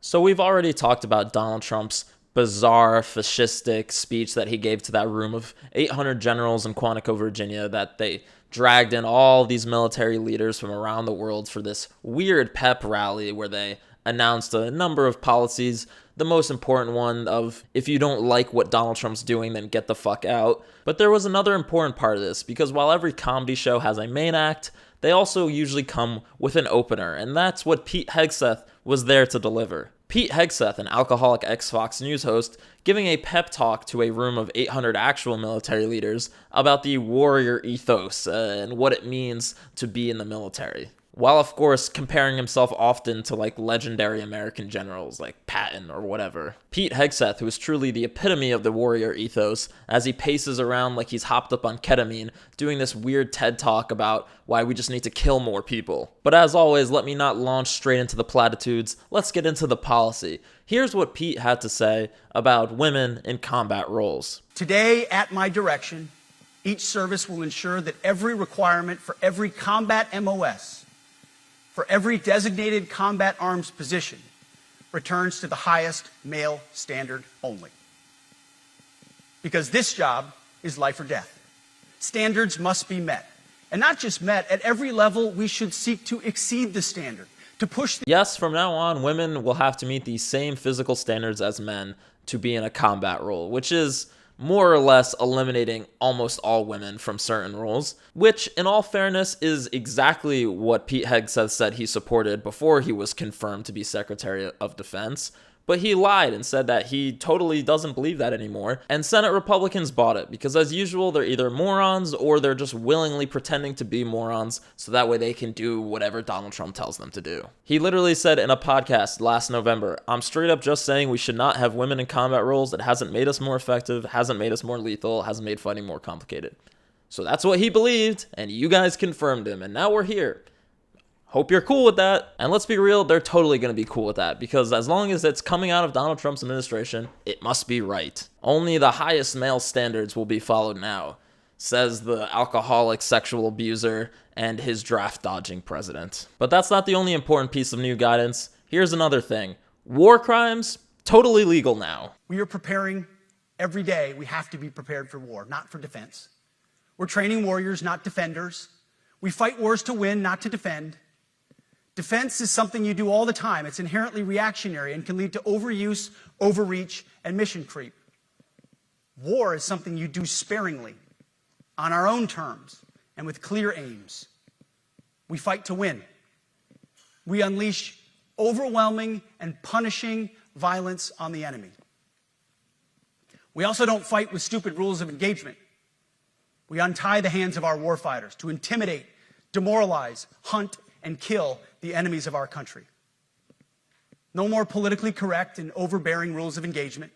So we've already talked about Donald Trump's bizarre fascistic speech that he gave to that room of 800 generals in Quantico, Virginia, that they dragged in all these military leaders from around the world for this weird pep rally where they announced a number of policies. The most important one of, if you don't like what Donald Trump's doing, then get the fuck out. But there was another important part of this, because while every comedy show has a main act, they also usually come with an opener, and that's what Pete Hegseth was there to deliver. Pete Hegseth, an alcoholic ex-Fox News host, giving a pep talk to a room of 800 actual military leaders about the warrior ethos and what it means to be in the military. While, of course, comparing himself often to like legendary American generals like Patton or whatever. Pete Hegseth, who is truly the epitome of the warrior ethos, as he paces around like he's hopped up on ketamine, doing this weird TED talk about why we just need to kill more people. But as always, let me not launch straight into the platitudes, let's get into the policy. Here's what Pete had to say about women in combat roles. Today, at my direction, each service will ensure that every requirement for every combat MOS, for every designated combat arms position, returns to the highest male standard only. Because this job is life or death. Standards must be met. And not just met, at every level we should seek to exceed the standard, to push the... Yes, from now on, women will have to meet the same physical standards as men to be in a combat role, which is more or less eliminating almost all women from certain roles, which, in all fairness, is exactly what Pete Hegseth said he supported before he was confirmed to be Secretary of Defense. But he lied and said that he totally doesn't believe that anymore, and Senate Republicans bought it, because as usual, they're either morons or they're just willingly pretending to be morons so that way they can do whatever Donald Trump tells them to do. He literally said in a podcast last November, "I'm straight up just saying we should not have women in combat roles. It hasn't made us more effective, hasn't made us more lethal, hasn't made fighting more complicated." So that's what he believed, and you guys confirmed him, and now we're here. Hope you're cool with that. And let's be real, they're totally going to be cool with that, because as long as it's coming out of Donald Trump's administration, it must be right. Only the highest male standards will be followed now, says the alcoholic sexual abuser and his draft-dodging president. But that's not the only important piece of new guidance. Here's another thing. War crimes, totally legal now. We are preparing every day. We have to be prepared for war, not for defense. We're training warriors, not defenders. We fight wars to win, not to defend. Defense is something you do all the time. It's inherently reactionary and can lead to overuse, overreach, and mission creep. War is something you do sparingly, on our own terms, and with clear aims. We fight to win. We unleash overwhelming and punishing violence on the enemy. We also don't fight with stupid rules of engagement. We untie the hands of our warfighters to intimidate, demoralize, hunt, and kill the enemies of our country. No more politically correct and overbearing rules of engagement.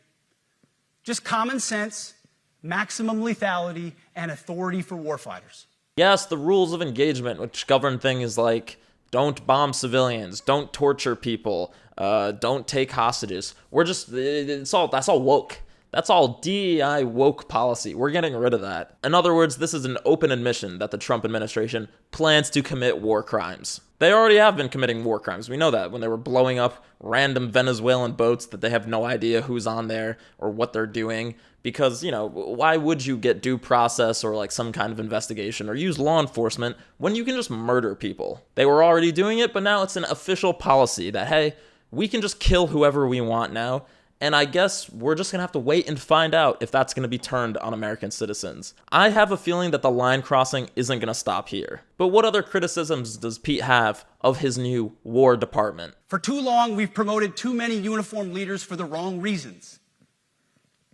Just common sense, maximum lethality, and authority for warfighters. Yes, the rules of engagement, which govern things like don't bomb civilians, don't torture people, don't take hostages. That's all woke. That's all DEI woke policy. We're getting rid of that. In other words, this is an open admission that the Trump administration plans to commit war crimes. They already have been committing war crimes. We know that when they were blowing up random Venezuelan boats that they have no idea who's on there or what they're doing. Because, why would you get due process or like some kind of investigation or use law enforcement when you can just murder people? They were already doing it, but now it's an official policy that, hey, we can just kill whoever we want now. And I guess we're just going to have to wait and find out if that's going to be turned on American citizens. I have a feeling that the line crossing isn't going to stop here. But what other criticisms does Pete have of his new War Department? For too long, we've promoted too many uniformed leaders for the wrong reasons.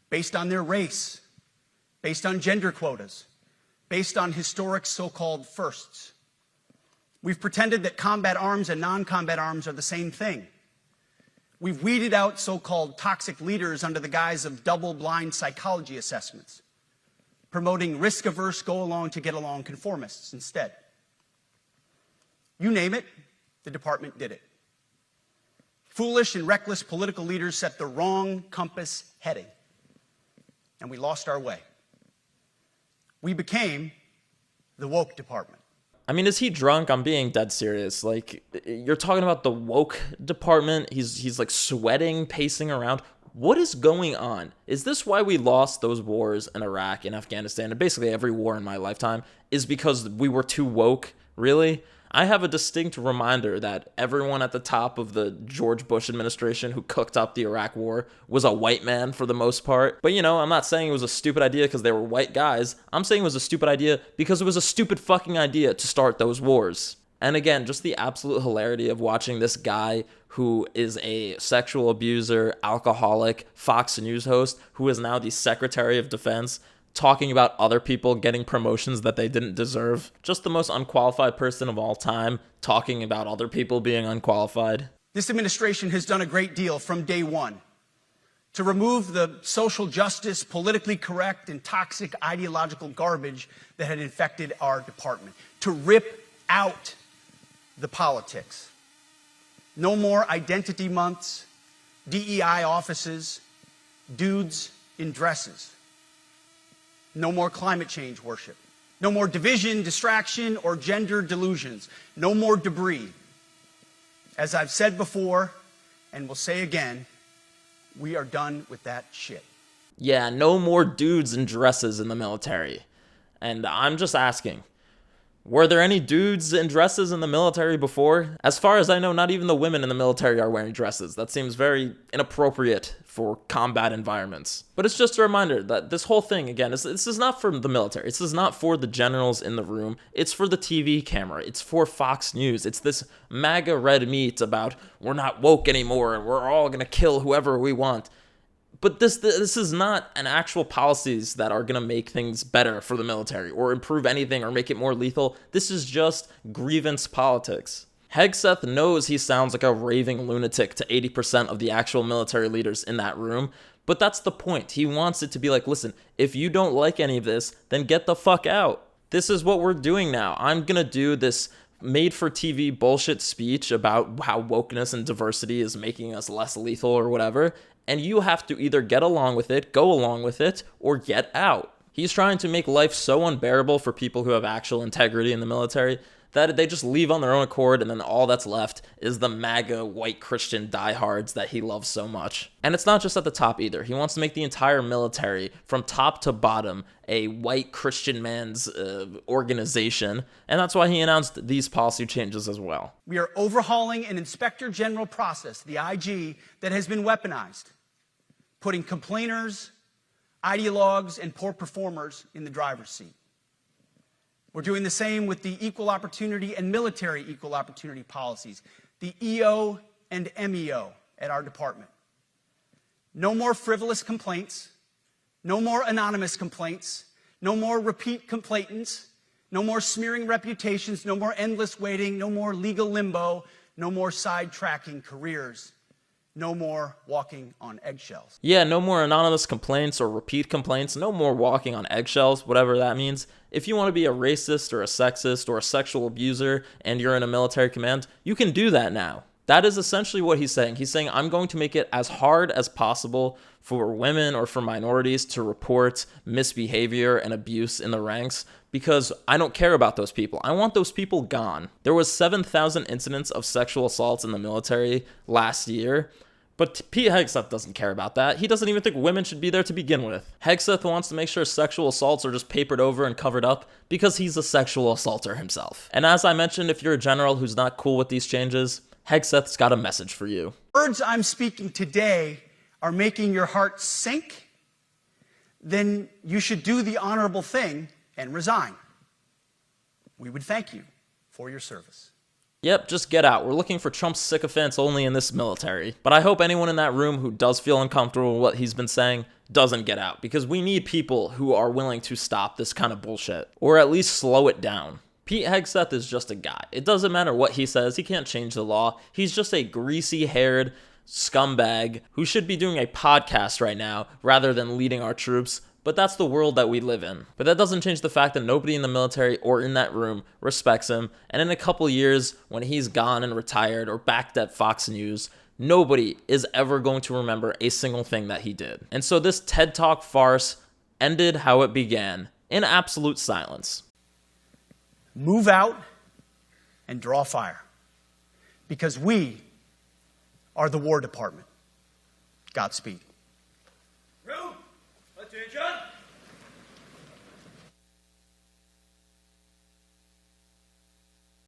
Based on their race, based on gender quotas, based on historic so-called firsts. We've pretended that combat arms and non-combat arms are the same thing. We've weeded out so-called toxic leaders under the guise of double-blind psychology assessments, promoting risk-averse, go-along-to-get-along conformists instead. You name it, the department did it. Foolish and reckless political leaders set the wrong compass heading, and we lost our way. We became the woke department. I mean, is he drunk? I'm being dead serious. Like, you're talking about the woke department. He's like sweating, pacing around. What is going on? Is this why we lost those wars in Iraq and Afghanistan and basically every war in my lifetime? Is because we were too woke? Really? I have a distinct reminder that everyone at the top of the George Bush administration who cooked up the Iraq war was a white man for the most part. But I'm not saying it was a stupid idea because they were white guys. I'm saying it was a stupid idea because it was a stupid fucking idea to start those wars. And again, just the absolute hilarity of watching this guy who is a sexual abuser, alcoholic, Fox News host, who is now the Secretary of Defense, talking about other people getting promotions that they didn't deserve. Just the most unqualified person of all time, talking about other people being unqualified. This administration has done a great deal from day one to remove the social justice, politically correct, and toxic ideological garbage that had infected our department, to rip out the politics. No more identity months, DEI offices, dudes in dresses. No more climate change worship. No more division, distraction, or gender delusions. No more debris. As I've said before, and will say again, we are done with that shit. Yeah, no more dudes in dresses in the military. And I'm just asking, were there any dudes in dresses in the military before? As far as I know, not even the women in the military are wearing dresses. That seems very inappropriate for combat environments. But it's just a reminder that this whole thing, again, this is not for the military. This is not for the generals in the room. It's for the TV camera. It's for Fox News. It's this MAGA red meat about we're not woke anymore and we're all going to kill whoever we want. But this is not an actual policies that are going to make things better for the military or improve anything or make it more lethal. This is just grievance politics. Hegseth knows he sounds like a raving lunatic to 80% of the actual military leaders in that room, but that's the point. He wants it to be like, listen, if you don't like any of this, then get the fuck out. This is what we're doing now. I'm going to do this made-for-TV bullshit speech about how wokeness and diversity is making us less lethal or whatever, and you have to either get along with it, go along with it, or get out. He's trying to make life so unbearable for people who have actual integrity in the military that they just leave on their own accord, and then all that's left is the MAGA white Christian diehards that he loves so much. And it's not just at the top either. He wants to make the entire military, from top to bottom, a white Christian man's organization, and that's why he announced these policy changes as well. We are overhauling an inspector general process, the IG, that has been weaponized, putting complainers, ideologues, and poor performers in the driver's seat. We're doing the same with the equal opportunity and military equal opportunity policies, the EO and MEO at our department. No more frivolous complaints, no more anonymous complaints, no more repeat complainants, no more smearing reputations, no more endless waiting, no more legal limbo, no more sidetracking careers. No more walking on eggshells. Yeah, no more anonymous complaints or repeat complaints. No more walking on eggshells, whatever that means. If you want to be a racist or a sexist or a sexual abuser and you're in a military command, you can do that now. That is essentially what he's saying. He's saying, I'm going to make it as hard as possible for women or for minorities to report misbehavior and abuse in the ranks because I don't care about those people. I want those people gone. There was 7,000 incidents of sexual assaults in the military last year. But Pete Hegseth doesn't care about that. He doesn't even think women should be there to begin with. Hegseth wants to make sure sexual assaults are just papered over and covered up because he's a sexual assaulter himself. And as I mentioned, if you're a general who's not cool with these changes, Hegseth's got a message for you. The words I'm speaking today are making your heart sink, then you should do the honorable thing and resign. We would thank you for your service. Yep, just get out. We're looking for Trump's sycophants only in this military. But I hope anyone in that room who does feel uncomfortable with what he's been saying doesn't get out, because we need people who are willing to stop this kind of bullshit, or at least slow it down. Pete Hegseth is just a guy. It doesn't matter what he says. He can't change the law. He's just a greasy-haired scumbag who should be doing a podcast right now rather than leading our troops. But that's the world that we live in. But that doesn't change the fact that nobody in the military or in that room respects him. And in a couple years, when he's gone and retired or back at Fox News, nobody is ever going to remember a single thing that he did. And so this TED Talk farce ended how it began, in absolute silence. Move out and draw fire. Because we are the War Department. Godspeed.